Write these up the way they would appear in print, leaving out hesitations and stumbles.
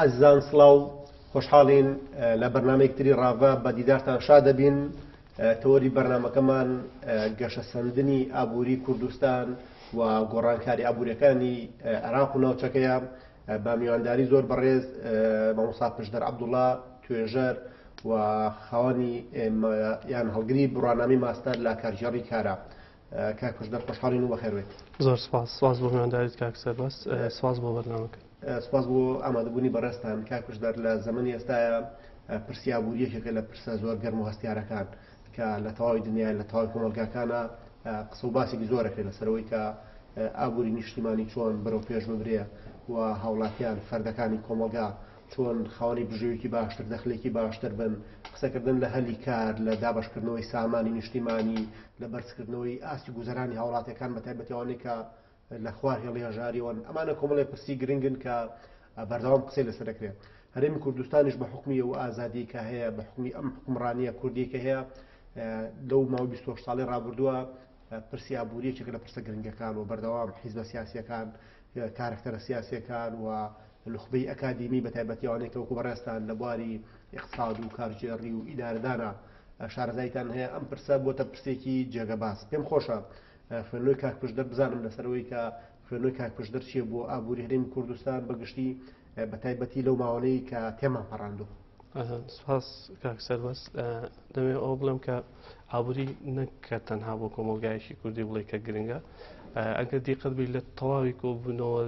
عزیزان سڵاو خۆشحاڵین لە بەرنامەیەکتری ڕاڤە بە دیدارتان شاد دەبین. تەوەری بەرنامەکەمان گەشە سەندنی ئابووری کوردستان و گۆڕانکاری ئابووریەکانی عێراق و ناوچەکەیە بە میوانداری زۆر بەڕێز مامۆستا پشدەر عەبدوڵڵا توێژەر و خاوەنی یان هەڵگری بڕوانامی ماستەر لە کارژێڕی کارە. کاک پشدەر خۆشحاڵین و بەخێر بێت. زۆر سپاس بۆ میوانداریت کاک سەربەست، سپاس بۆ بەرنامەکە. سپاس بۆ ئامادەبوونی بەڕێستان. کاک پشدەر لە زەمەنی ئێستاە پرسی ئابووریەکێکە لە پرسە زۆر گەرم و هەستیارەکان کە لە تەواوی دنیای لە تەواوی کۆمەلگاکانە قسە و باسێکی زۆرەکرێت لەسەرەوەی کە ئابووری نیشتیمانی چۆن بەرەو پێش ببرێ و هاوڵاتیان فەردەکانی کۆمەلگا چۆن خاوەنی بژێویەکی باشتر دەخلێکی باشتر بن، قسەکردن لە هەلی کار، لە دابەشکردنەوەی سامانی نیشتیمانی، لە بەرزکردنەوەی ئاستی گوزەرانی هاوڵاتیەکان بە تایبەتیەوەی کە لە خوار هێڵی هەژاریەوەن. ئەمانە کۆمەڵێ پرسی گرنگن کە بەردەوام قسەی لەسەر دەکرێت. هەرێمی کوردستانیش بە حکمی و ئازادی کە هەیە، بە حکمی ئەم حکومڕانیە کوردی کە هەیە لەو ماوەی 28 ساڵی ڕابردووە پرسی ئابووریەکێک لە پرسە گرنگەکان و بەردەوام حیزبە سیاسیەکان، کارکتەرە سیاسیەکان و لوخبەی ئەکادیمی بە تایبەتیەوەی کە وەکو بەڕێستان لە بواری اقتصاد و کارژێڕی و ئیدارەدانە شارەزایتان هەیە. ئەم پرسە بۆتە پرسێکی جێگەباز. پێم خۆشە خوێندنەوەی کاک پشدەر بزانم لەسەرەوەی کە خوێندنەوەی کاک پشدەر چییە بۆ ئابووری هەرێمی کوردستان بەگشتی بە تایبەتی لەو ماوەیەی کە تێمان پەڕاندوو. سپاس کاک سەربەست. دەمێ ئەوە بڵێم کە ئابووری نەکە تەنها بۆ کۆمەلگایەکی کوردی بڵێ کە گرنگە. ئەگەر دیقەت بی لە تەواوی کۆبوونەوە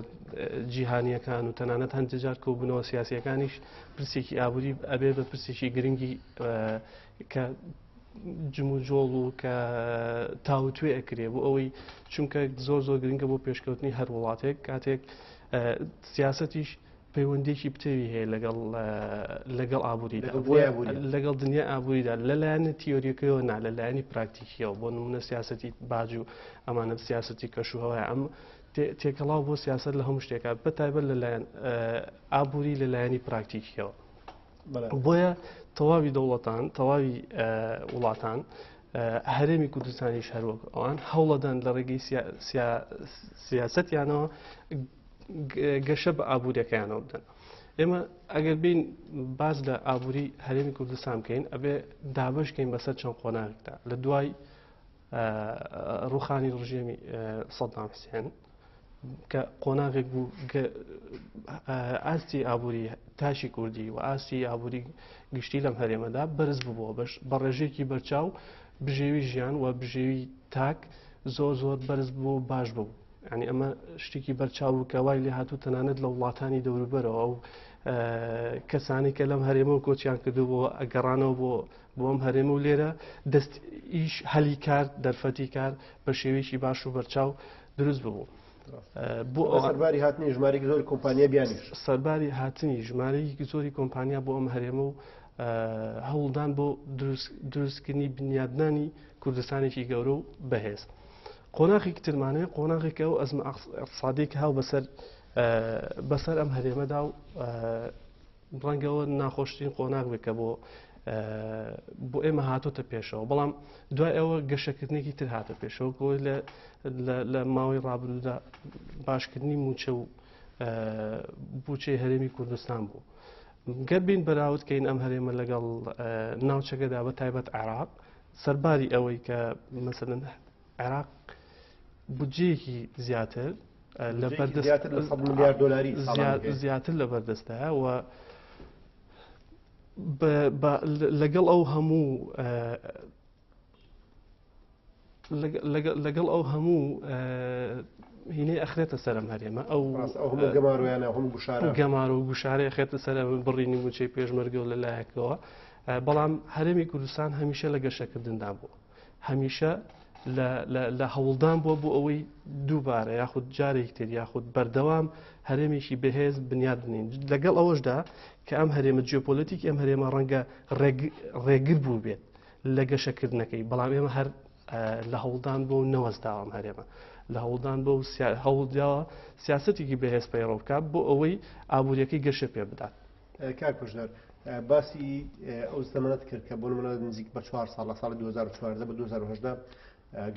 جیهانیەکان و تەنانەت هەندێک جار کۆبوونەوە سیاسیەکانیش پرسێکی ئابووری ئەبێ بە پرسێکی گرنگی کە جموجۆڵ و کە تاوتوێ ئەکرێ بۆ ئەوەی چونکە زۆر گرنگە بۆ پێشکەوتنی هەر وڵاتێک کاتێک سیاسەتیش پەیوەندێکی پتێوی هەیە لەگەڵ ئابووریدا، لەگەڵ دنیا ئابووریدا لەلایەنە تیۆریەکەیەوە نا لەلایەنی پراکتیکیەوە. بۆ نمونە سیاسەتی باج و ئەمانە سیاسەتی کەشوهەوای ئەم تێکەڵاو بۆ سیاست لە هەموو شتێکە بەتایبەت لەلایەن ئابووری لەلایەنی پراکتیکیەوە. بۆیە تەواوی دەوڵەتان، تەواوی وڵاتان، هەرێمی کوردستانیش هەروەک ئەوان هەوڵەدان لە ڕێگەی سیاسەتیانەوە گەشە بە ئابووریەکەیانەوە بدەن. ئێمە ئەگەر بین باز لە ئابووری هەرێمی کوردستان بکەین ئەبێ دابشکەین بەسەر چەند قۆناغێکدا لە دوای ڕوخانی ڕژێمی سەدام حوسێن کە قۆناغێک بوو ئاستی ئابووری تاشی کوردی و ئاستی ئابووری گشتی لەم هەرێمەدا بەرز بووە بە ڕێژێکی بەرچاو بژێوی ژیان و بژێوی تاک زۆر بەرز بوو باش بوو. ینی ئەمە شتێکی بەرچاو کە وای لێ هاتوو تەنانەت لە وڵاتانی دەوروبەرەوە ئەو کەسانی کە لەم هەرێمە و کۆچیان کردو بۆ ئەگەڕانەوە بۆ ئەم هەرێمە و لێرە دەست ئیش هەلی کار دەرفەتی کار بە شێوەیەکی باش و بەرچاو دروست ببوو. بۆ سەرباری هاتنی ژمارەی زۆری کۆمپانیا بیانیش سەرباری هاتنی ژمارەیەکی زۆری کۆمپانیا بۆ ئەم هەرێمە و هەوڵدان بۆ دروستکردنی بنیادنانی کوردستانێکی گەورە و بەهێز. قۆناغی ترمانەیە قۆناغێکە و ئەزمە ئەقتصادێکی هاو بەسەر ئەم هەرێمەدا و ڕەنگەوە ناخۆشترین قۆناغ بێکە بۆ ئێمە هاتۆتە پێشەوە. بەڵام دوای ئەوە گەشەکردنێکی تر هاتە پێشەوە بۆی لە ماوەی ڕابردوودا باشکردنی موچە و بوچەی هەرێمی کوردستان بوو. گەر بین بەراوردکەین ئەم هەرێمە لەگەڵ ناوچەکەدا بە تایبەت عێراق سەرباری ئەوەی کە مەسەلەن عێراق بودجەیەکی زیاتر لە ملیار دۆلاری زیاتر لە بەردەستەیە و لەگەڵ ئەو هەموو هینەی ئەخرێتە سەرم هەرێمە ئەو گەمار و گوشارەی ئەخێتە سەر بڕینی موچەی پێشمەرگە و لەلایەکەوە. بەڵام هەرێمی کوردستان هەمیشە لە گەشەکردندا بوو، هەمیشە لە هەوڵدان بووە بۆ ئەوەی دووبارە یاخود جارێک تر یاخود بەردەوام هەرێمێکی بەهێز بنیاد بنین لەگەڵ ئەوەشدا کە ئەم هەرێمە جیۆپۆلیتیک ئەم هەرێمە ڕەنگە ڕێگر بوو بێت لە گەشەکردنەکەی. بەڵام ئێمە هەر لە هەوڵدان بۆ و نەوەستاوە ئەم هەرێمە لە هەوڵدان بۆ هەوڵداوە سیاسەتێکی بەهێز پەیڕەو بکات بۆ ئەوەی ئابووریەکەی گەشە پێ بدات. کاک پشدەر باسی ئەو زەمانەت کرد کە بۆ نمونە نزیک بە 4 ساڵ لە ساڵی 2014 بە 2010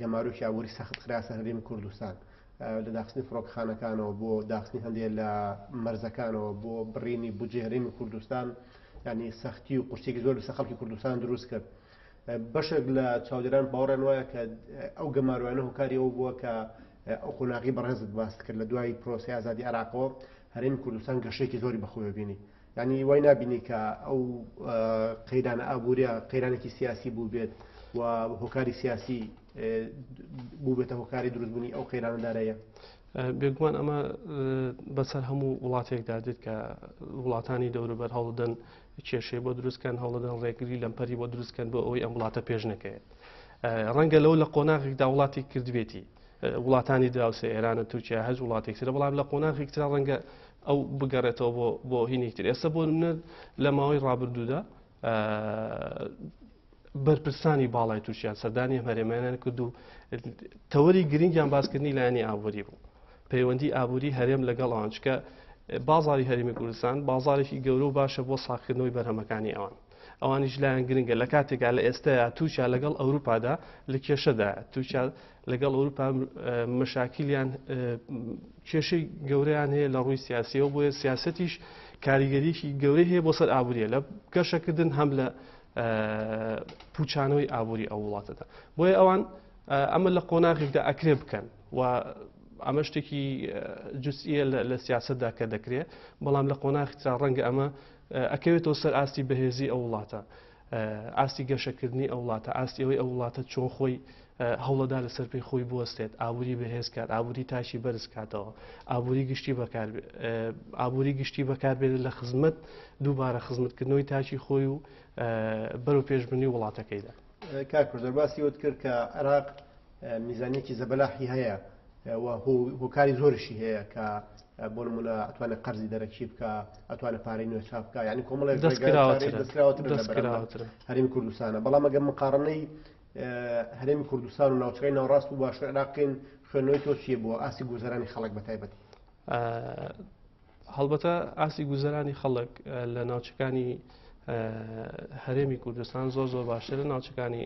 گەماروکی ئابووری سەخت خراسە هەرێمی کوردستان لە داخستنی فڕۆکخانەکانەوە بۆ داخستنی هەندێک لە مەرزەکانەوە بۆ بڕینی بجێهێنی کوردستان ینی سەختی و قورسێکی زۆر لەسەر خەڵکی کوردستان دروست کرد. بەشێک لە چاودێران باوەڕیان وایە کە ئەو گەماروانە هۆکاری ئەو بووە کە ئەو قۆناغی بەڕێزت باست کرد لە دوای پرۆسی ئازادی عێراقەوە هەرێمی کوردستان گەشەیەکی زۆری بەخۆی ببینی. یعنی وای نبینی کە ئەو قەیرانە ئابوووریە قەیرانێکی سیاسی بوو بێت و هۆکاری سیاسی بوو بێتە هۆکاری دروستبوونی ئەو قەیرانەدارەیە. بێگومان ئەمە بەسەر هەموو وڵاتێکدا دێت کە وڵاتانی دەوروبەر هەوڵدەن کێشەی بۆ دروستکەن هەوڵدەن ڕێگری لەمپەری بۆ دروستکەن بۆ ئەوەی ئەم وڵاتە پێش نەکەوێت. ڕەنگە لەو لە قۆناغێکدا وڵاتی کردوێتی وڵاتانی دراوسێ ئێرانە تورکیا هەز وڵاتێکترە بەڵام لە قۆناغێکترا ڕەنگە ئەو بگەڕێتەوە بۆ هینێکتر. ئێستا بۆ منە لە ماوەی ڕابردوودا بەرپرسانی باڵای تورکیا سەردانی هەرێمانیان کرد و تەوەری گرنگیان باسکردنی لایەنی ئابووری بوو. پەیوەندی ئابووری هەرێم لەگەڵ ئەوان چکە بازاری هەرێمی کوردستان بازارێکی گەورە و باشە بۆ ساختکردنەوەی بەرهەمەکانی ئەوان. ئەوانیش لایەن گرنگە لە کاتێکا لە ئێستایا تورکیا لەگەڵ ئەوروپادا لە کێشەدا تورکیا لەگەڵ ئەوروپا مەشاکیلیان کێشەی گەورەیان هەیە لە ڕووی سیاسیەوە بۆیە سیاسەتیش کاریگەریشی گەورەی هەیە بۆ سەر ئابووریە لە گەشەکردن هەم لە پوچانەوەی ئابووری ئەو وڵاتەدا. بۆیە ئەوان ئەمە لە قۆناغێکدا ئەکرێ بکەن و ئەمە شتێکی جوستیە لە سیاستدا کە دەکرێت بەڵام لە قۆناغترا ڕەنگە ئەمە ئەکەوێتەوە سەر ئاستی بەهێزی ئەو وڵاتە ئاستی گەشەکردنی ئەو وڵاتە ئاستی ئەوەی ئەو وڵاتە چۆن خۆی هەوڵەدا لەسەر پێی خۆی بوەستێت ئابووری بەهێز کات ئابووری تاشی بەرز کاتەوە ئابووری گشتی بەکاربێت لە خزمەت دووبارە خزمەتکردنەوەی تاشی خۆی و بەرەو پێشبردنی وڵاتەکەیدا. کاک کوردەرباسی وت کرد کە عێراق میزانێکی زەبەلاحی هەیە هۆکاری زۆرشی هەیە کە بۆ نمونە ئەتوانێت قەرزی دەرەکی بکە ئەتوانێت پارەی نوێ چاپ بکە یعنی کۆمەڵێک دەستکراوەتر هەرێمی کوردستانە. بەڵام ئەگەر مقارنەی هەرێمی کوردستان و ناوچەکەی ناوڕاست و باشوور عێراقین خوێندنەوەی تۆ چییە بۆ ئاسی گوزەرانی خەڵک بەتایبەت؟ هەڵبەتە ئاسی گوزەرانی خەڵک لە ناوچەکانی هەرێمی کوردستان زۆر باشتر لە ناوچەکانی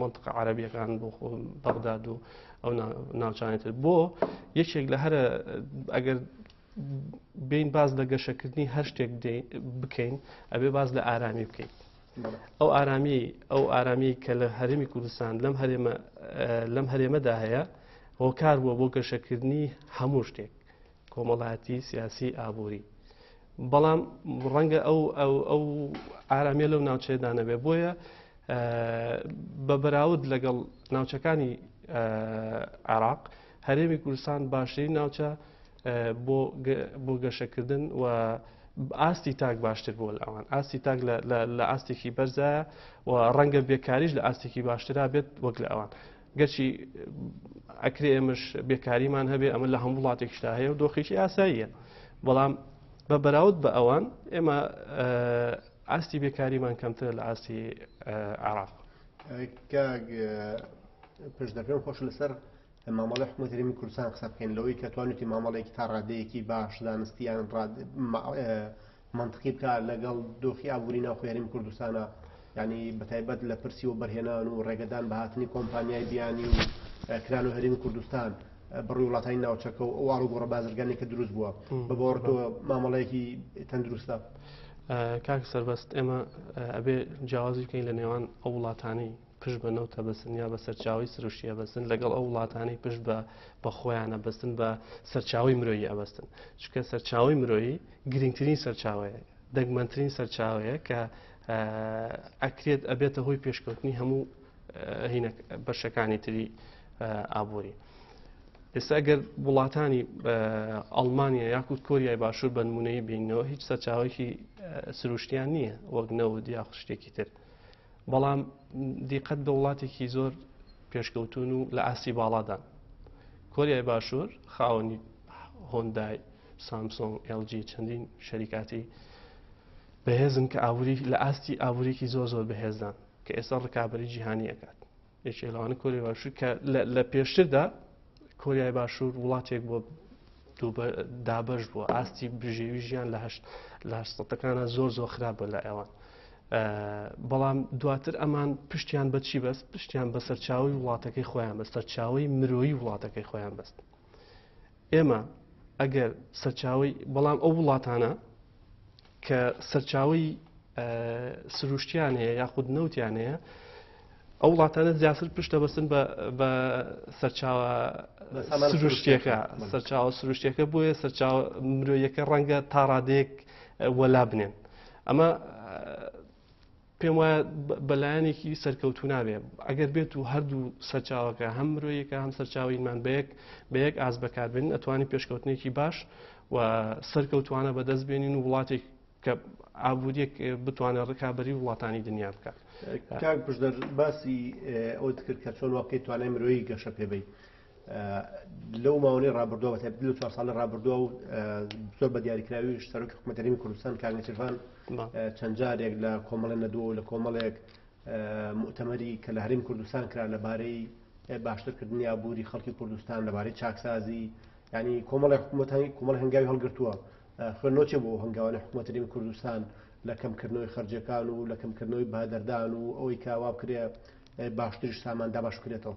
منطقە عەرەبیەکان بۆ بەغداد و ئەو ناوچانێتر بۆ یەکێک لە هەرە ئەگەر بین باز لە گەشەکردنی هەر شتێک بکەین ئەبێ باز لە ئارامی بکەین. ئەو ئارامی کە لە هەرێمی کوردستان لەم هەرێمەدا هەیە هۆکار بووە بۆ گەشەکردنی هەموو شتێک کۆمەڵایەتی سیاسی ئابووری. بەڵام ڕەنگە ئەو ئارامیە لەو ناوچەیەدا نەبێ بۆیە بە بەراورد لەگەڵ ناوچەکانی عێراق هەرێمی کوردستان باشترین ناوچە بۆ گەشەکردن و ئاستی تاک باشتر بۆ لە ئەوان ئاستی تاک لە ئاستێکی بەرزایە و ڕەنگە بێکاریش لە ئاستێکی باشترا بێت وەک لە ئەوان. گەچی ئەکرێ ئێمەش بێکاریمان هەبێ ئەمە لە هەموو وڵاتێکشتا هەیە و دۆخێکی ئاساییە بەڵام بە بەراورد بە ئەوان ئێمە ئاستی بێکاریمان کەمترە لە ئاستی عێراق. پشتەکەم خۆش لەسەر مامەڵەی حکومەتی هەرێمی کوردستان قسە بکەین لەوەی کە توانێتی مامەڵەیەکی تا ڕادەیەکی باش دانستیان منطقی بکە لەگەڵ دۆخی ئابووری ناوخۆی هەرێمی کوردستانە ینی بەتایبەت لە پرسی و بەرهێنان و ڕێگەدان بە هاتنی کۆمپانیای بیانی و کران و هەرێمی کوردستان بڕووی وڵاتانی ناوچەکە و ئەو ئاڵوگۆڕە بازرگانێک کە دروست بووە بەبڕۆ مامەڵەیەکی تەندروستە. کاک سەربەست ئێمە ئەبێ جیاوازی بکەین لە نێوان ئەو وڵاتانی پشت بە نەوتە بەستن یا بە سەرچاوی سروشتیە بەستن لەگەڵ ئەو وڵاتانی پشت بە خۆیانە بەستن بە سەرچاوی مرۆیی ئەبەستن چکە سەرچاوی مرۆیی گرنگترین سەرچاوەیە دەگمەنترین سەرچاوەیە کە ئەکرێت ئەبێتە هۆی پێشکەوتنی هەموو بەشەکانی تری ئابووری. ئێستا ئەگەر وڵاتانی ئەڵمانیا یاخود کۆریای باشوور بە نمونەیی بینەوە هیچ سەرچاوێکی سروشتیان نییە وەک نەوت یا شتێکی تر بەڵام دیقەت بە وڵاتێکی زۆر پێشکەوتون و لە ئاستی باڵادان. کۆریای باشوور خاوەنی هۆندای سامسۆنگ LG چەندین شەریکاتی بەهێزن کە ئابووری لە ئاستی ئابووریکی زۆر بەهێزدان کە ئێستا ڕکابەری جیهانی ئەکات. یەکێک لەوانە کۆریای باشوور کە لە پێشتردا کۆریای باشوور وڵاتێک بۆ دابەش بووە ئاستی بژێوی ژیان لە هەشتەکانە زۆر خراپ بە لە ئێوان. بەڵام دواتر ئەمان پشتیان بە چی بەست پشتیان بە سەرچاوی وڵاتەکەی خۆیان بەست سەرچاوی مرۆیی وڵاتەکەی خۆیان بەست. ئێمە ئەگەر سەرچاوی بەڵام ئەو وڵاتانە کە سەرچاوی سروشتیان هەیە یاخود نەوتیان هەیە ئەو وڵاتانە زیاتر پشتە بەستن بە سەرچاوە سروشتیەکە سەرچاوە سروشتیەکە بۆیە سەرچاو مرۆیەکە ڕەنگە تا ڕادەیەک وەلا بنێن ئەمە پێم وایە بەلایەنێکی سەرکەوتو نابێ ئەگەر بێت و هەردوو سەرچاوەکە هەم مرۆیەکە هەم سەرچاوینمان بە یەک ئاز بەکاربێنین ئەتوانی پێشکەوتنێکی باش و سەرکەوتوانە بەدەست بێنین و وڵاتێک کە ئابوووریەک بتوانێت ڕکابەری وڵاتانی دنیا بکات. کاک پشدەر باسی ئەوت کرد کە چۆن واقعی توانای مرۆیی گەشە پێبەی لەو ماوەی ڕابردووە بە تایبەتی لەو 4 ساڵە ڕابردووە و زۆر بە دیاریکراوی سەرۆکی حکوومەت هەرێمی کوردستان کاک نەچیروان چەند جارێک لە کۆمەڵێ نەدووە و لە کۆمەڵێک مؤتەمەری کە لە هەرێمی کوردستان کرا لەبارەی باشترکردنی ئابووری خەڵکی کوردستان لەبارەی چاکسازی ینی کۆمەڵی حکوومەتانی کۆمەڵی هەنگاوی هەڵگرتووە خوێندنەوەچێ بۆ هەنگاوانی حکوومەت هەرێمی کوردستان لە کەمکردنەوەی خەرجەکان و لە کەمکردنەوەی بەهادەردان و ئەوەی کاوا بکرێ باشتریش ساماندا باش بکرێتەوە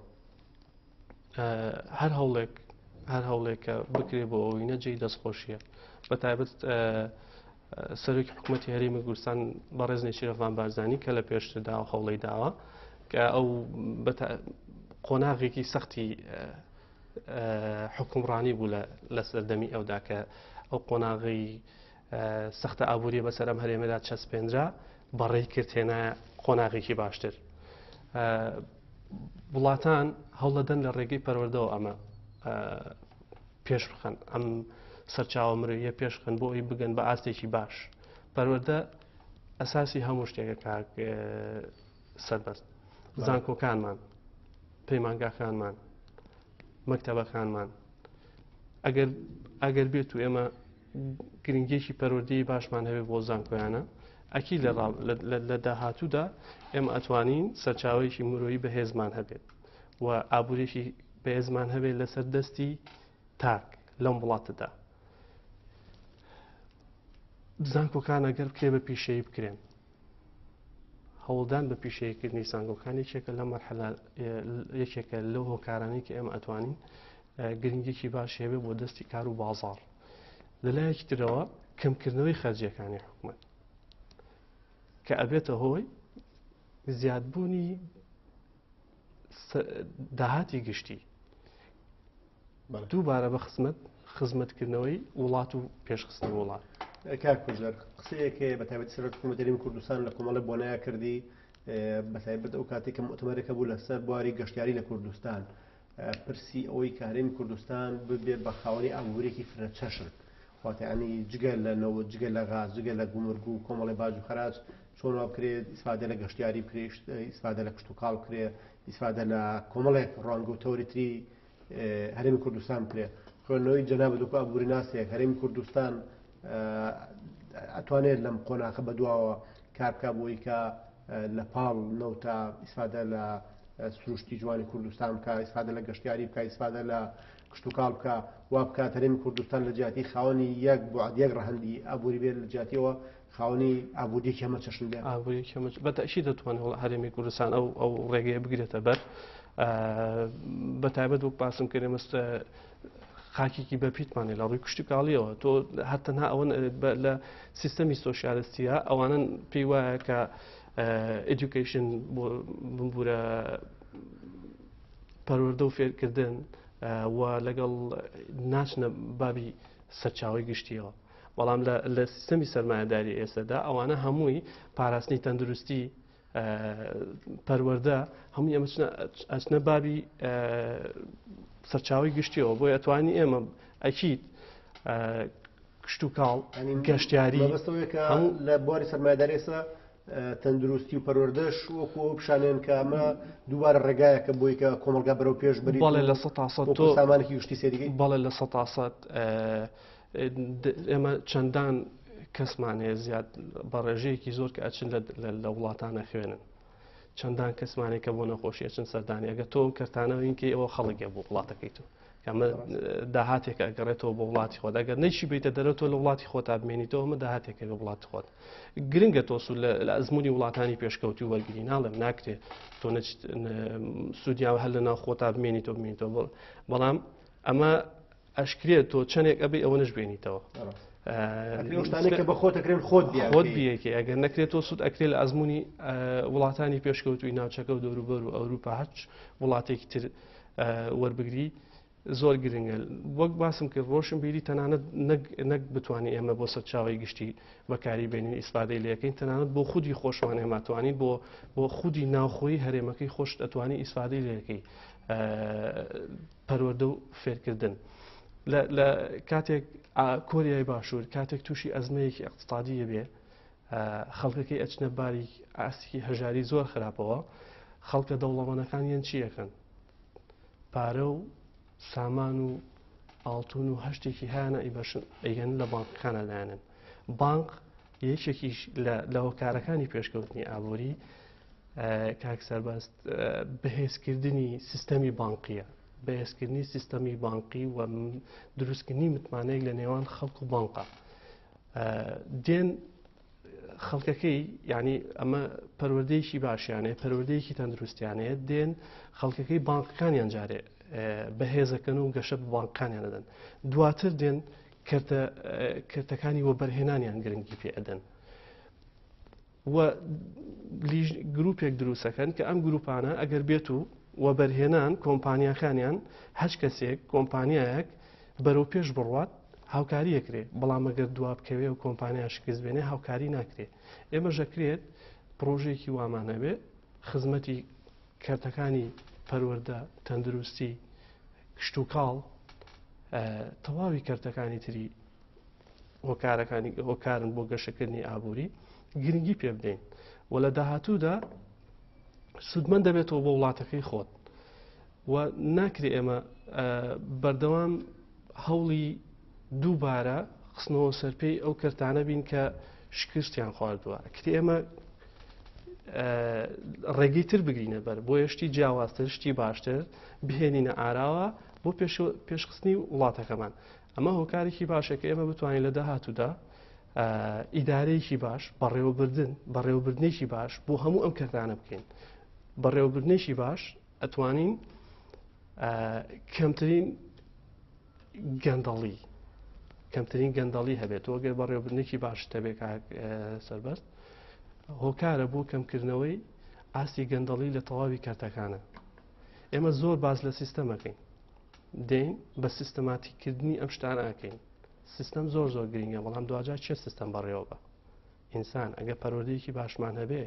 هەر هەوڵێکە بکرێ بۆ ئەوەی نەجێی دەستخۆشیە بە تایبەت سەرۆکی حکوومەتی هەرێمی کوردستان بەڕێز نێچیرەڤان بارزانی کە لە پێشتردا و هەوڵی داوە کە ئەو قۆناغێکی سەختی حکومڕانی بوو لە سەردەمی ئەودا کە ئەو قۆناغی سەختە ئابووری بەسەر ئەم هەرێمەدا چەسپێنرا بەڕێی کردێنە قۆناغێکی باشتر وڵاتان هەوڵەدەن لە ڕێگەی پەروەردەوە ئەمە پێش بخەن ئەم سەرچاوە مرۆییە پێشخن بۆ ئەوی بگەن بە ئاستێکی باش پەروەردە ئەساسی هەموو شتێکە کاک سەربەست زانکۆکانمان پەیمانگاکانمان مەکتەبەکانمان ئەگەر بێت و ئێمە گرنگێکی پەروەردەی باشمان هەبێت بۆ زانکۆیانە ئەکی لە داهاتوودا ئێمە ئەتوانین سەرچاوەیەکی مرۆیی بەهێزمان هەبێت و ئابوورێکی بەهێزمان هەبێت لەسەر دەستی تاک لەم وڵاتەدا زانکۆکان ئەگەر بکرێ بە پیشەیی بکرێن هەوڵدان بە پیشەیەکردنی زانکۆکان یەکێکە لە مەرحەلە یەکێکە لەو هۆکارانەی کە ئێمە ئەتوانین گرنگێکی باش هەبێت بۆ دەستی کار و بازاڕ لەلایەکی ترەوە کەمکردنەوەی خەرجیەکانی حکوومەت کە ئەبێتە هۆی زیادبوونی داهاتی گشتی دووبارە بە خزمەتکردنەوەی وڵات و پێشخستنی وڵات کاک پژدەر قسەیەکێ بە تایبەتی سەرۆکی حکوومەت هەرێمی کوردستان لە کۆمەڵە بۆنایە کردی بە تایبەت ئەو کاتێک کە مؤتەمەرێکە بوو لەسەر بواری گەشتیاری لە کوردستان پرسی ئەوەی کە هەرێمی کوردستان ببێت بە خاوەنی ئابوورێکی فرەچەشن واتەیانی جگە لە نەوت جگە لە غاز جگە لە گومرگ و کۆمەڵی باج و خەراج چۆن وا بکرێت ئیسفادە لە گەشتیاری بکرێت ئیسفادە لە کشت و کاڵ بکرێت ئیسفادە لە کۆمەڵێک ڕوانگە و تەوریتری هەرێمی کوردستان بکرێت خوێندنەوەی جەنابە دووکو ئابووری ناسێک هەرێمی کوردستان ئەتوانێت لەم قۆناغە بەدواوە کار بکات بۆی کە لە پاڵ نەوتە ئیسفادە لە سروشتی جوانی کوردستان بکە ئیسفادە لە گەشتیاری بکە ئیسفادە لە کشت و کاڵ بکە وا بکات هەرێمی کوردستان لە جیاتی خاوەنی یەک یەک ڕەهەندی ئابووری بێت لە جیاتیەوە خاوەنی ئابووریەکی هەمە چەشن بێت ئابووریەکی هەمە بەتەشی دەتوانێت هەرێمی کوردستان ئەو ڕێگەیە بگرێتە بەر بە تایبەت وەک باسم کرد مەستە خاکێکی بەپیتمانێ لە ڕووی کشتی کاڵیەوە تۆ هەرتەنها ئەوەن لە سیستەمی سۆشیالیستیە ئەوانن پێی وایە کە ئێدوکیشن بۆ بمبورە پەروەردە و فێرکردن و لەگەڵ ناچنە بابی سەرچاوی گشتیەوە بەڵام لە سیستەمی سەرمایەداری ئێستادا ئەوانە هەمووی پاراستنی تەندروستی پەروەردە هەمووی ئەمە ئەچنە بابی سەرچاوی گشتیەوە بۆی ئەتوانی ئێمە ئەکیت کشت و کاڵ گەشتیاری لە بواری سەرمایەداری تەندروستی و پەروەردەش وەکو پیشانێن کە ئەمە دووبارە ڕێگایەکە بۆی کە کۆمەلگا بەرەو پێش بری بەڵێ لە 100% سامانێکی گشتی سێدیگەی بەڵێ لە 100% ئێمە چەندان کەسمان هەیە زیاد بە ڕێژەیەکی زۆر کە ئەچن لە وڵاتانە خوێنن چەندان کەسمانێکە بۆ نەخۆشی ئەچن سەردانی ئەگە تۆم کەرتانەوەینکە ئەوە خەڵکێ بۆ وڵاتەکەی تو کەمە داهاتێکە ئەگەڕێتەوە بۆ وڵاتی خۆت ئەگەر نەیشی بیتە دەرەوە لە وڵاتی خۆت بمێنیتەوە ئەمە داهاتێکە بە وڵاتی خۆت گرنگە تۆ لە ئەزمموی وڵاتانی پێشکەوتی وەرگری ناڵێم ناکرێت تۆ سوودیاوە هەر لە ناو خۆتا بمێنیتەوە بمێنیتەوە بەڵام ئەمە ئەشکرێت تۆ چەندێک ئەبێ ئەوە نشبێنیتەوە شتانێک کە بە خۆتەکرێن خۆت بیەکە ئەگەر نەکرێتەوە سوود ئەکرێت لە ئەزمموی وڵاتانی پێشکەوتوی ناوچەکە و دەوروبەر و ئەوروپا هەچ وڵاتێکی تر وەربگری زۆر گرنگە وەک باسم کرد ڕۆشن بیری تەنانەت نەک بتوانین ئێمە بۆ سەرچاوی گشتی بەکاری بێنین ئیسپادەی لەکەین تەنانەت بۆ خودی خۆشمان هێماتوانین بۆ خودی ناوخۆی هەرێمەکەی خۆش دەتوانانی ئیسپادەی لەکەی پەروەردە و فێرکردن لە کاتێک کۆریای باشوور کاتێک تووشی ئەزمەیەکی اقتصادیە بێ خەڵکەکەی ئەچنە باری ئاستی هەژاری زۆر خراپەوە خەڵکە دەوڵەمەندەکانیان چیەکەن پارە و سامان و ئاڵتون و هەشتێکی هیانە ئەیگەن لە بانکەکانە لایەنن بانک یەکێکیش لە هۆکارەکانی پێشکەوتنی ئابووری کاک سەربەست بەهێزکردنی سیستەمی بانقیە بەهێزکردنی سیستەمی بانقی و دروستکردنی متمانەیەک لە نێوان خەڵک و بانقە دێن خەڵکەکەی ینی ئەمە پەروەردەیەکی باشیانەیە پەروەردەیەکی تەندروستیانەیە دێن خەڵکەکەی بانکەکانیان جارێ بەهێزەکەن و گەشە بە بانکەکانیان دەدەن دواتر دێن کردەکانی وەبەرهێنانیان گرنگی پێ ئەدەن و گروپێک دروستەکەن کە ئەم گروپانە ئەگەر بێت و وەبەرهێنان کۆمپانیاکانیان هەچ کەسێک کۆمپانیایەک بەرەو پێش بڕوات هاوکاری ئەکرێ بەڵام ئەگەر دوا بکەوێ و کۆمپانیا شکست بێنێ هاوکاری ناکرێ ئێمە ژەکرێت پرۆژێکی وامانە بێ خزمەتی کارتەکانی پەروەردە تەندروستی کشت و کاڵ تەواوی کارتەکانی تری هۆکارن بۆ گەشەکردنی ئابووری گرنگی پێ بدەین و لە داهاتوودا سودمەند دەبێتەوە بۆ وڵاتەکەی خۆت و ناکرێ ئێمە بەردەوام هەوڵی دووبارە خستنەوە سەرپێی ئەو کەرتانە بین کە شکستیان خواردووە کتی ئێمە ڕێگەی تر بگرینە بەر بۆ یشتی جیاوازتر شتی باشتر بهێنینە ئاراوە بۆ پێشخستنی وڵاتەکەمان ئەمە هۆکارێکی باشە کە ئێمە بتوانین لە داهاتوودا ئیدارەیەکی باش بەڕێوەبردنێکی باش بۆ هەموو ئەم کەرتانە بکەین بەڕێوەبردنێکی باش ئەتوانین کەمترین گەندەڵی هەبێت وەگەر بەڕێوەبردنێکی باش دەبێت سەربەست هۆکارە بۆ کەمکردنەوەی ئاستی گەندەڵی لە تەواوی کارتەکانە ئێمە زۆر باز لە سیستەمەکەین دێین بە سیستەماتیکردنی ئەم شتانە ئەکەین سیستەم زۆر گرنگە بەڵام دوجار چێ سیستەم بەڕێوە بە ئینسان ئەگە پەروەردەیەکی باشمان هەبێ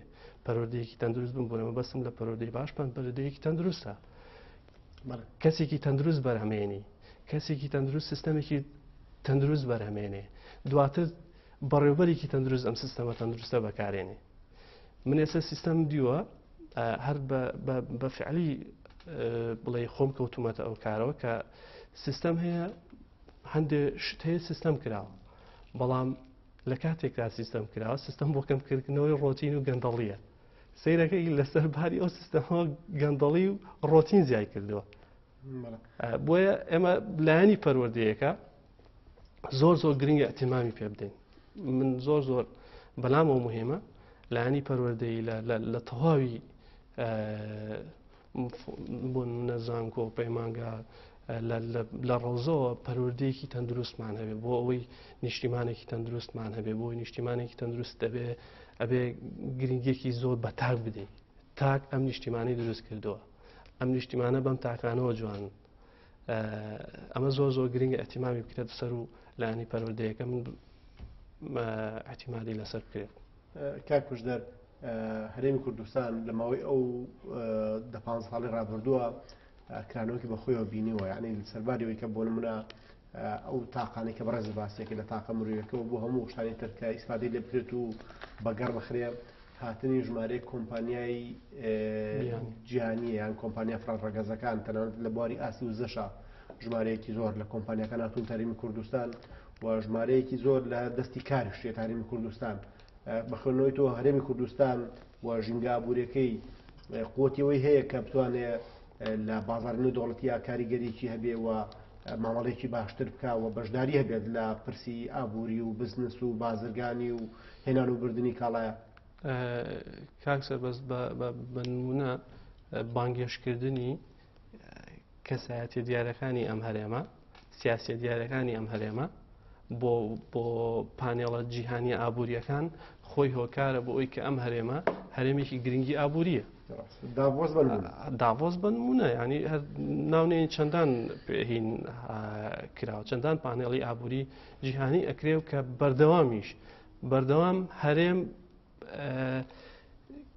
پەروەردەیەکی تەندروست بن بوونەوە بەسم لە پەروەردەی باش پەروەردەیەکی تەندروستە کەسێکی تەندروست بەرهەمێنی کەسێکی تەندروست سیستەمێکی تەندروست بەرهەمێنێ دواتر بەڕێوەبەرێکی تەندروست ئەم سیستەمە تەندروستە بەکارێنێ من ئێستا سیستەم دیوە هەر بە فعلی بڵێ خۆم کەوتومەتە ئەو کارەوە کە سیستەم هەیە هەندێک شت هەیە سیستەم کراوە بەڵام لە کاتێکدا سیستەم کراوە سیستەم بۆ کەمکردنەوەی ڕۆتین و گەندەڵیە سیرەکەی لەسەر باری ئەو سیستەمەوە گەندەڵی و ڕۆتین زیای کردووە بۆیە ئێمە لایەنی پەروەردەیەکە زۆر گرنگە ئەتیمامی پێ بدەین من زۆر بەلامەوە مهمە لایەنی پەروەردەیی لە تەواوی بۆ نەزانکۆ پەیمانگا لە ڕۆزەوە پەروەردەیەکی تەندروستمان هەبێ بۆ ئەوەی نیشتیمانێکی تەندروستمان هەبێ بۆی نیشتیمانێکی تەندروست دەبێ ئەبێ گرنگێکی زۆر بە تاک بدەین تاک ئەم نیشتیمانی دروست کردووە ئەم نیشتیمانە بەم تاکانەوە جوان ئەمە زۆر گرنگە ئەتیمامی بکرێت سەر و لایەنی پەروەردەیەکە من احتیمالی لەسەر بکرێت کاک کوژدەر هەرێمی کوردستان لە ماوەی ئەو 15 ساڵی ڕابردووە کرانەوەکی بەخۆیەوە بینیوە یعنی سەرباریەوەی کە بۆ نمونە ئەو تاقانێک کە بەڕێز باسیەکە لە تاقە مرۆیەکەەوە بۆ هەموو شتانی تر کە ئیسپادەی لێ بکرێت و بەگەڕ بەخرێ هاتنی ژمارەی کۆمپانیای جیهانیە یان کۆمپانیا فرانڕەگەزەکان تەنانەت لە بواری ئاسی و زەشە ژمارەیەکی زۆر لە کۆمپانیەکان هاتوون تاریمی کوردستان و ژمارەیەکی زۆر لە دەستی کاریشتێ تاریمی کوردستان بەخێنەوەی تۆ هەرێمی کوردستان و ژینگە ئابوووریەکەی قوتیەوەی هەیە کە بتوانێت لە بازاڕنی دەوڵەتیە کاریگەریی هەبێ و مامەڵێکی باشتر بکە و بەشداری هەبێت لە پرسی ئابووری و بزنس و بازرگانی و هێنان و بردننی کاڵایە کاک سەربەست بە نمونە بانگێشکردنی کەسایەتی دیارەکانی ئەم هەرێمە سیاسە دیارەکانی ئەم هەرێمە بۆ پانێڵە جیهانی ئابوووریەکان خۆی هۆکارە بۆ ئەوی کە ئەم هەرێمە هەرێمێکی گرنگی ئابووریە. داڤۆز بنمونە ینی ناونێن چەندان هین کراوە چەندان پانێڵی ئابووری جیهانی ئەکرێ و کە بەردەوام هەرێم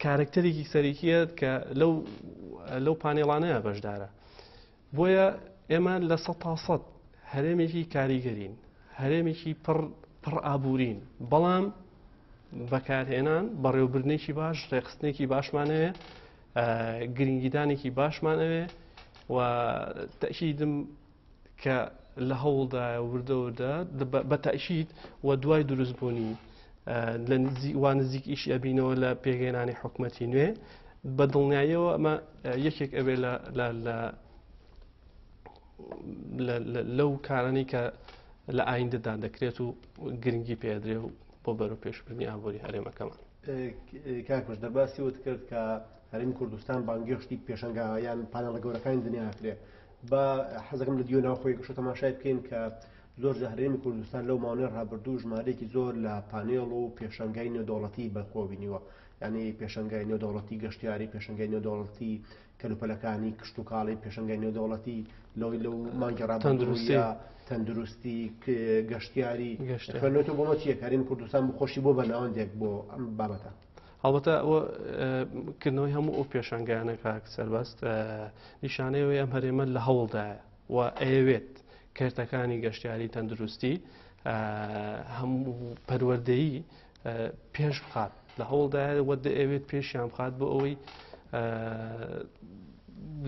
کارکتەرێکی سەرەکیە کە لەو پانێڵانەیە بەشدارە. بۆیە ئێمە لە 100% هەرێمێکی کاریگەرین، هەرێمێکی پڕ ئابوورین، بەڵام بەکارهێنان بەڕێوەبردنێکی باش، ڕێخستنێکی باشمانەوێ، گرنگیدانێکی باشمانەوێ و تەشیدم کە لە هەوڵدا وردەوردە بە تەشید و دوای دروستبوونی لە نزیک ئیشی ئەبینەوە لە پێگەێنانی حکومەتی نوێ بە دڵنیاییەوە ئەمە یەکێک ئەوێ لەو کارانی کە لە ئایندەدا دەکرێت و گرنگی پێدرێ و بۆ بەرەو پێشبردننی ئابووری هەرێمەکەمان. کاکوش دەرباسیەوە کرد کە هەرێمی کوردستان بانگێشتی پێشەنگایان پانێڵە گەورەکانی دنیاکرێ بە حەزەکەم لە دیۆ ناوخۆی گەشتە تەماشای بکەین کە زۆر جە هەرێمی کوردستان لەو ماوەی ڕابردوو ژمارەیەکی زۆر لە پانێڵ و پێشەنگای نێودەوڵەتی بەخۆبینیوە، ینی پێشەنگای نێودەوڵەتی گەشتیاری، پێشەنگای نێودەوڵەتی کەلوپەلەکانی کشت و کاڵی، پێشەنگای نێودەوڵەتی لەو مانگی ڕابردوویە تەندروستی گەشتیاری خوێنێتەوە بۆمە چییە هەرێمی کوردستان بخۆشی بۆ بەناوەندێک بۆ ئەم بابەتە. هەڵبەتە ئەوە کردنەوەی هەموو ئەو پێشەنگیانە کاک سەربەست نیشانەیەوەی ئەم هەرێمە لە هەوڵدایە و ئەیەوێت کەرتەکانی گەشتیاری تەندروستی هەموو پەروەردەیی پێش بخات لە هەوڵدایە وە ئەوێت پێشیان بخات بۆ ئەوەی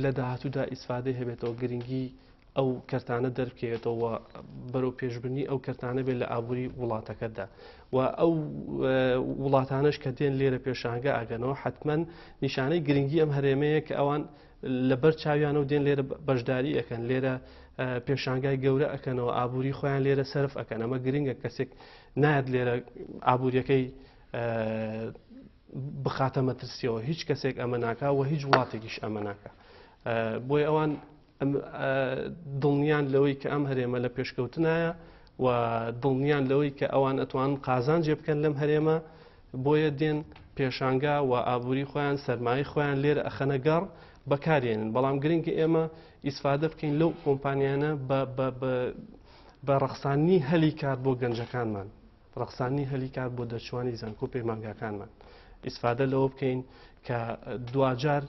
لە داهاتوودا ئیسفادەی هەبێتەوە گرنگی ئەو کەرتانە دەربکەوێتەوە بەرەو پێشبردنی ئەو کەرتانە بێت لە ئابووری وڵاتەکەتدا و ئەو وڵاتانش کە دێن لێرە پێشانگە ئاگەنەوە حتمما نیشانەی گرنگی ئەم هەرێمەیە کە ئەوان لەبەر چاویانە و دێن لێرە بەشداری ئەەکەن لێرە پێشانگای گەورە ئەەکەنەوە ئابووری خۆیان لێرە سەرف ئەەکەن ئەمە گرنگە کەسێک نایەت لێرە ئابووریەکەی بخاتە مەترسیەوە هیچ کەسێک ئەمە ناکا و هیچ وڵاتێکیش ئەمە ناکە. بۆی ئەوان دڵنیان لەوەی کە ئەم هەرێمە لە پێشکەوتنایە و دڵنیان لەوەی کە ئەوان ئەتوان قازان جێ بکەن لەم هەرێمە بۆیە دێن پێشانگا و ئابووری خۆیان سەرمایی خۆیان لێرە ئەخەنە گەڕ بەکارێنن. بەڵام گرنگی ئێمە ئیسفادە بکەین لەو کۆمپانیانە بە ڕەخسانی هەلی کار بۆ گەنجەکانمان، ڕەخسانی هەلی کار بۆ دەرچوانی زانکۆ پەیمانگاکانمان، ئیسفادە لەوە بکەین کە دوجار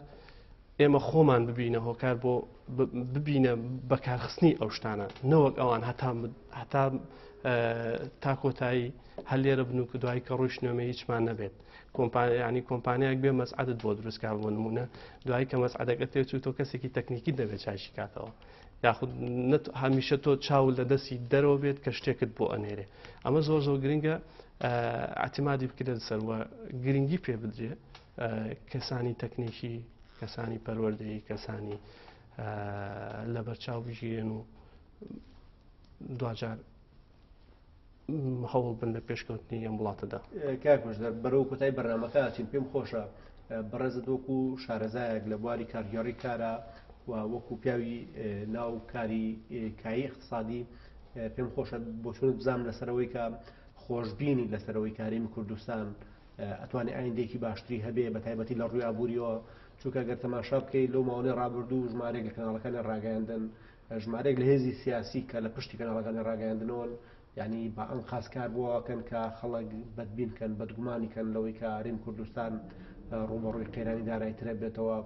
ئێمە خۆمان ببینە هۆکار بۆ ببینە بەکارخستنی ئەو شتانە نەوەک ئەوان هەتا تا کۆتایی هەلێرە بن و کە دوایی کە ڕۆیش نوێمە هیچمان نەبێت ینی کۆمپانیاک بێ مەسعەدت بۆ دروستکار بۆ نمونە دوایی کە مەسعەدەکە تێچوو تۆ کەسێکی تەکنیکی دەبێت چاشی کاتەوە یاخود هەمیشە تۆ چاو لە دەستی دەرەوە بێت کە شتێکت بۆ ئەنێرێ. ئەمە زۆر گرنگە ئاعتیمادی بکرێت سەر گرنگی پێ بدرێ کەسانی تەکنیکی، کەسانی پەروەردەیی، کەسانی لەبەرچاو بژێن و دوجار هەوڵ بن لە پێشکەوتنی ئەم وڵاتەدا. کاکوش بەرەو کۆتایی بەرنامەکە چین پێم خۆشە بەڕێزت وەکو شارەزایەک لە بواری کارگەڕی کارە و وەکو پیاوی ناو کاری کایی اقتصادی پێم خۆشە بۆچونت بزانم لەسەرەوەی کە خۆشببینی لەسەرەوەی کارێمی کوردستان ئەتوانێت ئایندێکی باشتری هەبێ بە تایبەتی لە ڕووی ئابووریەوە چونکە ئەگەر تەماشا بکەیت لەو ماوەی ڕابردوو ژمارێک لە کەناڵەکانی ڕاگەیاندن ژمارێک لە هێزی سیاسی کە لە پشتی کەناڵەکانی ڕاگەیاندنەوە ینی بە ئەم خاستکار بووەکەن کە خەڵک بەدبینکەن بەدگومانیکەن لەوەی کە هەرێمی کوردستان ڕوبەڕووی قەیرانی داراییترە بێتەوە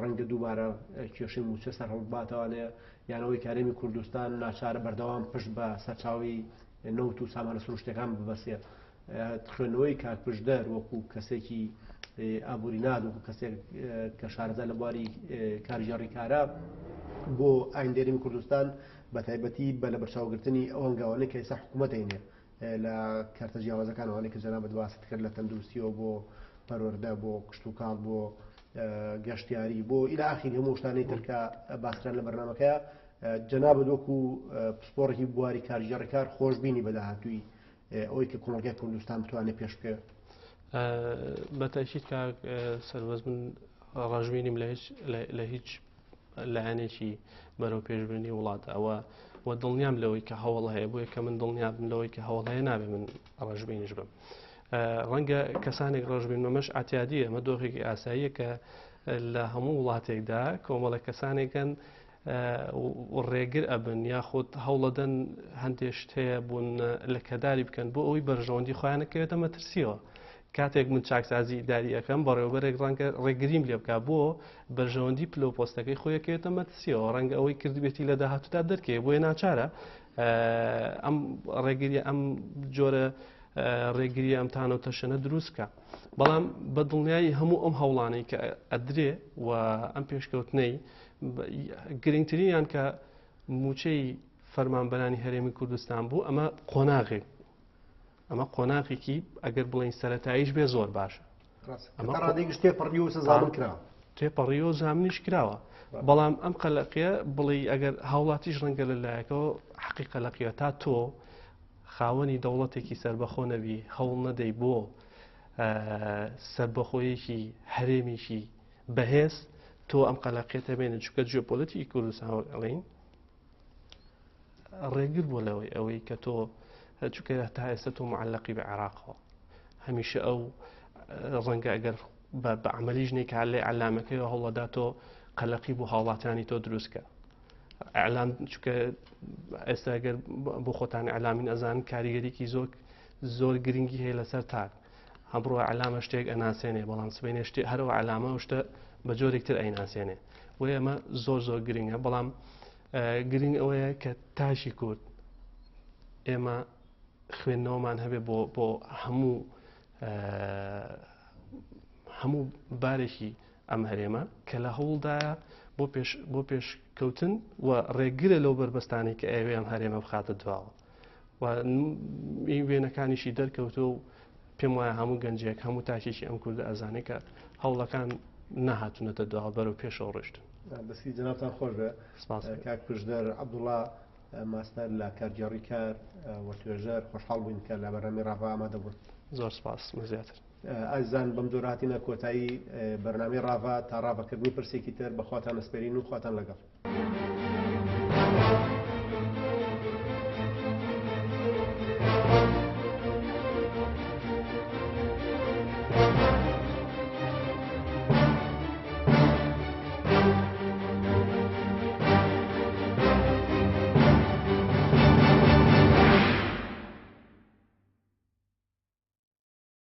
ڕەنگە دووبارە کێشەی موچە سەر هەڵباتەوانێ یانەوەی کە هەرێمی کوردستان ناچارە بەردەوام پشت بە سەرچاوی نەوت و سامانە سروشتەکان ببەسێ. خوێندنەوەی کاکپشدەر وەکو کەسێکی ئابووری ناد وەکو کەسێک کە شارەزا لە بواری کارژێڕی کارە بۆ ئایندێرێمی کوردستان بە تایبەتی بە لە بەرچاوگرتنی ئەو هەنگاوانەی کە ئێستا حکوومەتینێ لە کارتە جیاوازەکانەوەی کە جەنابەت باست کرد لە تەندروستیەوە بۆ پەروەردە بۆ کشت و کاڵ بۆ گەشتیاری بۆ ئیلا ئاخری هەموو شتانەی ترکە باسکران لە بەرنامەکە جەنابەت وەکو پسپۆڕێکی بواری کارژێڕی کار خۆشببینی بەداهاتووی ئەوەی کە کۆمەلگای کوردستان بتوانێت پێش بکەوێت. بەتەشید کە سەربەز من ڕژبینیم لە هیچ لایەنێکی بەرەو پێشبردننی وڵاتە ئەوە و دڵنیام لەوەی کە هەوڵ هەیە بۆیە کە من دڵنیام لەوەی کە هەوڵ هەیە نابێ من ڕەشبینیش بم. ڕەنگە کەسانێک ڕەشبین مەمەش ئاتیادیە ئەمە دۆخێکی ئاساییە کە لە هەموو وڵاتێکدا کۆمەڵە کەسانێکن ڕێگر ئەبن یاخود هەوڵەدەن هەندێک شت هەیە بوون لە کەداری بکەن بۆ ئەوی بەرژەوەندی خۆیانەکەوێتە مەترسیەوە. کاتێک من چاکسازی داری ئەەکەم بەڕێوەبەرێک ڕەنگە ڕێگریم لێ بکە بۆ بەرژەوەندی پلۆپۆستەکەی خۆیەکەوێتە مەترسیەوە ڕەنگە ئەوەی کردبێتی لە داهاتوودا دەرکێ بۆیە ناچارە ئەم ڕێگریە ئەم جۆرە ڕێگری ئەمتان و تەشەنە دروستکە. بەڵام بە دڵنیایی هەموو ئەم هەوڵانەی کە ئەدرێ و ئەم پێشکەوتنەی گرنگترینیان کە موچەی فەرمانبەرانی هەرێمی کوردستان بوو ئەمە قۆناغێک ئەمە قۆناغێکی ئەگەر بڵین سەرەتاییش بێ زۆر باشە تێپەڕی و سزامن کراوە تێپەڕی و زامنیش کراوە. بەڵام ئەم قەلەقیە بڵی ئەگەر هاوڵاتیش ڕەنگە لەلایەکەوە حەقی قەلەقیە تا تۆ خاوەنی دەوڵەتێکی سربەخۆ نەبی هەوڵ نەدەی بۆ سربەخۆیەکی هەرێمیشی بەهێز تۆ ئەم قەلەقیەتە بێنە چونکە جیۆپۆلیتیکی کوردستان ئەڵین ڕێگر بۆ لەوەی ئەوەی کە تۆ چونکە تا ئێستا تۆ معەلەقی بە عێراقەوە هەمیشە ئەو ڕەنگە ئەگەر بە عەمەلیش نەیکا لێ عەلامەکەیەوە هەوڵەدا تۆ قەلەقی بۆ هاوڵاتیانی تۆ دروستکە. ئەعلام چونکە ئێستا ئەگەر بۆ خۆتان ئەعلامی ئەزان کاریگەریکی زۆر گرنگی هەیە لەسەر تاک هەمڕۆ ئەعلامە شتێک ئەناسێنێ بەڵام سبەینێ شتێ هەرەوە ئەعلامە شتە بە جۆرێکتر ئەیناسێنێ وێ ئەمە زۆر گرنگە. بەڵام گرنگ ئەوەیە کە تاشی کورد ئێمە خوێندنەوەمان هەبێ بۆ هەموو بارێکی ئەم هەرێمە کە لە هەوڵدایە بۆ پێشکەوتن و ڕێگرە لەو بربەستانی کە ئەوێ ئەم هەرێمە بخاتە دواوە و وێنەکانیشی دەرکەوتە و پێم وایە هەموو گەنجێک هەموو تاکێکی ئەم کوردە ئەزانێ کە هەوڵەکان نەهاتونەتە دواوە بەرەو پێشەوە ڕۆشتن. بەسی جەنابتان خۆش بێ کاک کوژدەر عەبدوڵڵا ماستەر لە کارگێڕی کار و توێژەر خۆشحاڵ بووین کە لە بەرنامەی ڕاوا ئامادە بوون. زۆر سپاس مەزیاتر. ئازان بەم جۆرە هاتینە کۆتایی بەرنامەی ڕاوا تا ڕاوەکردنی پرسێکی تر بەخواتان ئەسپێرین و خواتان لەگەڵ.